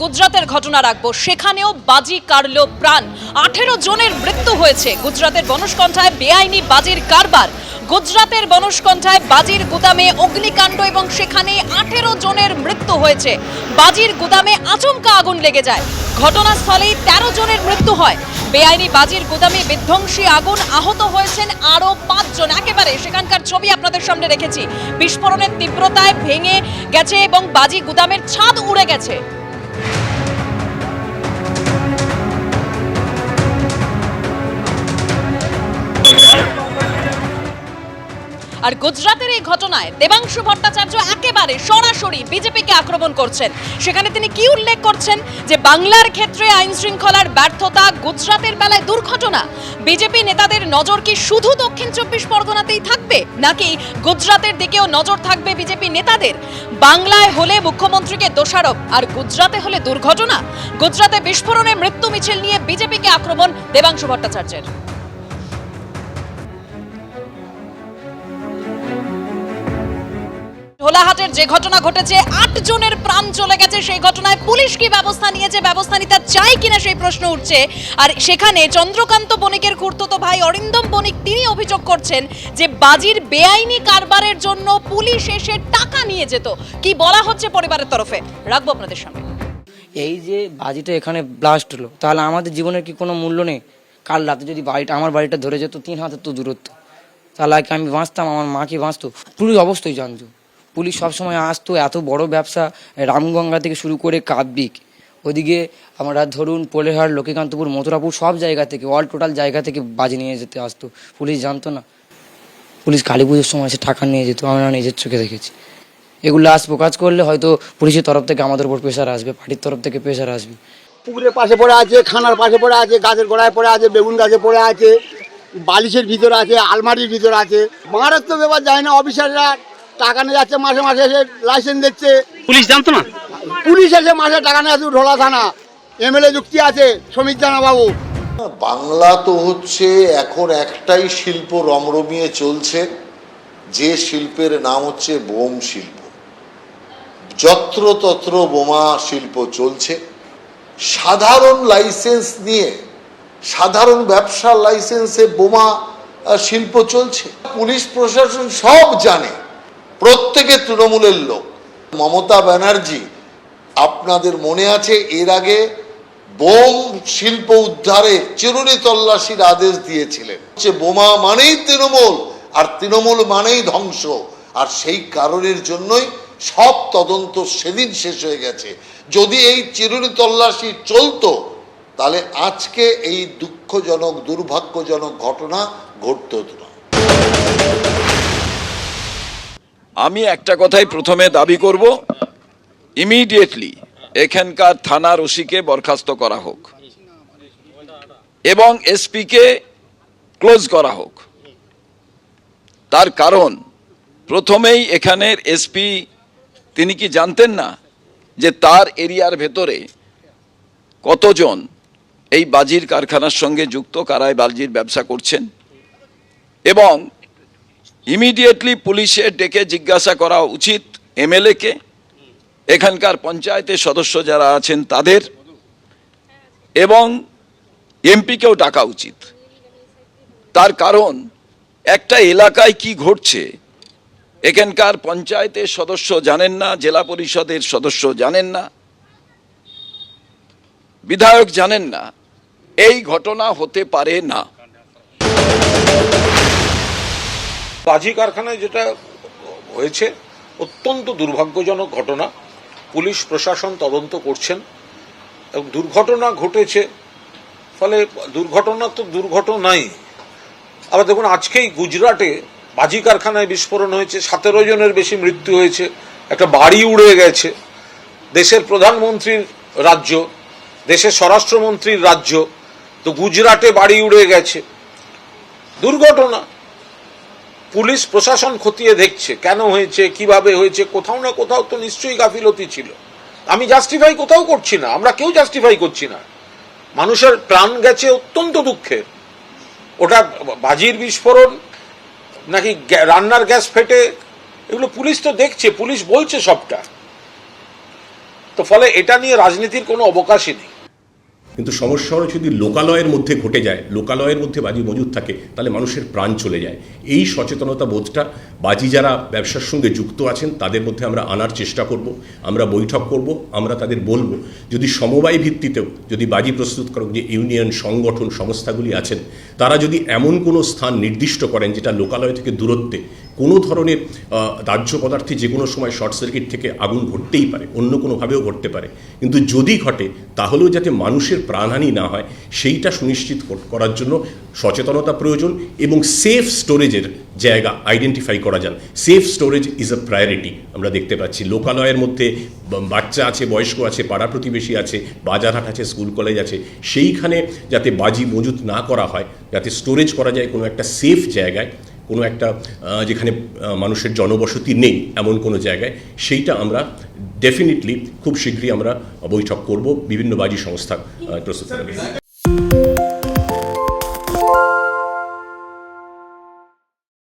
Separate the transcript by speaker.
Speaker 1: গুজরাতের ঘটনা রাখবো, সেখানেও বাজি কাড়ল প্রাণ। 18 জনের মৃত্যু হয়েছে। গুজরাতের বনসকন্ঠায় বেআইনি বাজির কারবার। গুজরাতের বনসকন্ঠায় বাজির গুদামে অগ্নিকাণ্ড এবং সেখানে 18 জনের মৃত্যু হয়েছে। বাজির গুদামে আচমকা আগুন লেগে যায়। ঘটনাস্থলেই 13 জনের মৃত্যু হয়। বেআইনি বাজির গুদামে বিধ্বংসী আগুন, আহত হয়েছেন আরো 5 জন। একেবারে সেখানকার ছবি আপনাদের সামনে রেখেছি। বিস্ফোরণের তীব্রতায় ভেঙে গেছে এবং বাজি গুদামের ছাদ উড়ে গেছে। আর গুজরাতের এই ঘটনায় দেবাংশু ভট্টাচার্য একেবারে সরাসরি বিজেপিকে আক্রমণ করছেন। সেখানে তিনি কি উল্লেখ করছেন যে বাংলার ক্ষেত্রে আইন শৃঙ্খলার ব্যর্থতা, গুজরাতের বেলায় দুর্ঘটনা। বিজেপি নেতাদের নজর কি শুধু দক্ষিণ 24 পরগনাতেই থাকবে, নাকি গুজরাতের দিকেও নজর থাকবে বিজেপি নেতাদের? বাংলায় হলে মুখ্যমন্ত্রীকে দোষারোপ, আর গুজরাতে হলে দুর্ঘটনা। গুজরাতে বিস্ফোরণে মৃত্যু মিছিল নিয়ে বিজেপিকে আক্রমণ দেবাংশু ভট্টাচার্যের। ঢোলাহাটের যে ঘটনা ঘটেছে, 8 জনের প্রাণ চলে গেছে। সেই ঘটনায় পুলিশ কি ব্যবস্থা নিয়েছে, ব্যবস্থা নিতে চাই কিনা সেই প্রশ্ন উঠছে। আর সেখানে চন্দ্রকান্ত বণিকের খুড়তুতো ভাই অরিন্দম বণিক তিনি অভিযোগ করছেন যে বাজির বেআইনি কারবারের জন্য পুলিশ এসে টাকা নিয়ে যেত। কি বলা হচ্ছে পরিবারের তরফে, রাখবো আপনাদের সামনে।
Speaker 2: এই যে বাজিটা এখানে ব্লাস্ট হলো, তাহলে আমাদের জীবনের কি কোনো মূল্য নেই? কাল রাতে যদি আমার বাড়িটা ধরে যেত 3 হাতের তো দূরত্ব, তাহলে কি আমি বাঁচতাম? আমার মা কি বাঁচতো? পুলিশ অবশ্যই জানতো। পুলিশ সবসময় আসতো। এত বড় ব্যবসা, রামগঙ্গা থেকে শুরু করে কাব্যিক, ওদিকে আমরা ধরুন পোলেহার, লক্ষ্মীকান্তপুর, মথুরাপুর, সব জায়গা থেকে, অল টোটাল জায়গা থেকে বাজি নিয়ে যেতে আসতো। পুলিশ জানতো না? পুলিশ কালী পুজোর সময় এসে টাকা নিয়ে যেত, আমরা নিজের চোখে দেখেছি। এগুলো আজ প্রকাশ করলে হয়তো পুলিশের তরফ থেকে আমাদের উপর প্রেশার আসবে, পার্টির তরফ থেকে প্রেশার আসবে।
Speaker 3: পুকুরের পাশে পড়ে আছে, খানার পাশে পড়ে আছে, গাছের গোড়ায় পড়ে আছে, বেগুন গাছে পড়ে আছে, বালিশের ভিতরে আছে, আলমারির ভিতরে আছে। মারাত্মক ব্যাপার, যায় না। অফিসাররা টাকা নিয়ে যাচ্ছে, মাসে মাসে এসে লাইসেন্স দিচ্ছে।
Speaker 4: পুলিশ জানতো না?
Speaker 3: পুলিশ এসে মাসে টাকা নিয়ে আসছে। ঢোলা থানা এমএলএ যুক্তি আছে, সমীর জানা বাবু।
Speaker 5: বাংলা তো হচ্ছে এখন একটাই শিল্প রমরমিয়ে চলছে, যে শিল্পের নাম হচ্ছে বোম শিল্প। যত্রতত্র বোমা শিল্প চলছে। সাধারণ লাইসেন্স নিয়ে, সাধারণ ব্যবসার লাইসেন্সে বোমা শিল্প চলছে। পুলিশ প্রশাসন সব জানে, প্রত্যেকে তৃণমূলের লোক। মমতা ব্যানার্জি, আপনাদের মনে আছে এর আগে বোম শিল্প উদ্ধারে চিরুনি তল্লাশির আদেশ দিয়েছিলেন। বোমা মানেই তৃণমূল, আর তৃণমূল মানেই ধ্বংস। আর সেই কারণের জন্যই সব তদন্ত সেদিন শেষ হয়ে গেছে। যদি এই চিরুনি তল্লাশি চলতো, তাহলে আজকে এই দুঃখজনক, দুর্ভাগ্যজনক ঘটনা ঘটত না।
Speaker 6: আমি একটা কথাই প্রথমে দাবি করব, ইমিডিয়েটলি এখানকার থানার ওসিকে বরখাস্ত করা হোক এবং এসপিকে ক্লোজ করা হোক। তার কারণ, প্রথমেই এখানের এসপি তিনি কি জানতেন না যে তার এরিয়ার ভেতরে কতজন এই বাজির কারখানার সঙ্গে যুক্ত, কারায় বাজির ব্যবসা করছেন? এবং ইমিডিয়েটলি পুলিশের ডেকে জিজ্ঞাসা করা উচিত এমএলএকে, এখানকার পঞ্চায়েতের সদস্য যারা আছেন তাদের, এবং এমপিকেও ডাকা উচিত। তার কারণ, একটা এলাকায় কি ঘটছে এখানকার পঞ্চায়েতের সদস্য জানেন না, জেলা পরিষদের সদস্য জানেন না, বিধায়ক জানেন না। এই ঘটনা হতে পারে না।
Speaker 7: বাজি কারখানায় যেটা হয়েছে অত্যন্ত দুর্ভাগ্যজনক ঘটনা। পুলিশ প্রশাসন তদন্ত করছেন এবং দুর্ঘটনা ঘটেছে, ফলে দুর্ঘটনা তো দুর্ঘটনাই। আবার দেখুন, আজকেই গুজরাটে বাজি কারখানায় বিস্ফোরণ হয়েছে, 17 জনের বেশি মৃত্যু হয়েছে, একটা বাড়ি উড়ে গেছে। দেশের প্রধানমন্ত্রীর রাজ্য, দেশের স্বরাষ্ট্রমন্ত্রীর রাজ্য, তো গুজরাটে বাড়ি উড়ে গেছে। দুর্ঘটনা। পুলিশ প্রশাসন খতিয়ে দেখছে কেন হয়েছে, কিভাবে হয়েছে। কোথাও না কোথাও তো নিশ্চয়ই গাফিলতি ছিল। আমি জাস্টিফাই কোথাও করছি না, আমরা কেউ জাস্টিফাই করছি না। মানুষের প্রাণ গেছে, অত্যন্ত দুঃখের। ওটা বাজির বিস্ফোরণ নাকি রান্নার গ্যাস ফেটে, এগুলো পুলিশ তো দেখছে, পুলিশ বলছে সবটা। তো ফলে এটা নিয়ে রাজনীতির কোনো অবকাশই নেই।
Speaker 4: কিন্তু সমস্যা হলো যদি লোকালয়ের মধ্যে ঘটে যায়, লোকালয়ের মধ্যে বাজি মজুদ থাকে, তাহলে মানুষের প্রাণ চলে যায়। এই সচেতনতা বোধটা বাজি যারা ব্যবসার সঙ্গে যুক্ত আছেন তাদের মধ্যে আমরা আনার চেষ্টা করব, আমরা বৈঠক করব, আমরা তাদের বলবো যদি সমবায় ভিত্তিতেও যদি বাজি প্রস্তুতকারক যে ইউনিয়ন সংগঠন সংস্থাগুলি আছেন তারা যদি এমন কোনো স্থান নির্দিষ্ট করেন যেটা লোকালয় থেকে দূরত্বে, কোনো ধরনের দাহ্য পদার্থে যে কোনো সময় শর্ট সার্কিট থেকে আগুন ঘটতেই পারে, অন্য কোনোভাবেও ঘটতে পারে, কিন্তু যদি ঘটে তাহলেও যাতে মানুষের প্রাণহানি না হয় সেইটা সুনিশ্চিত করার জন্য সচেতনতা প্রয়োজন এবং সেফ স্টোরেজের জায়গা আইডেন্টিফাই করা যান। Safe storage is a priority. আমরা দেখতে পাচ্ছি লোকালয়ের মধ্যে বাচ্চা আছে, বয়স্ক আছে, পাড়া প্রতিবেশী আছে, বাজারহাট আছে, স্কুল কলেজ আছে, সেইখানে যাতে বাজি মজুত না করা হয়, যাতে স্টোরেজ করা যায় কোনো একটা সেফ জায়গায়, কোনো একটা যেখানে মানুষের জনবসতি নেই এমন কোনো জায়গায়, সেইটা আমরা ডেফিনেটলি খুব শীঘ্রই আমরা বৈঠক করব বিভিন্ন বাজি সংস্থা প্রস্তুত করবে।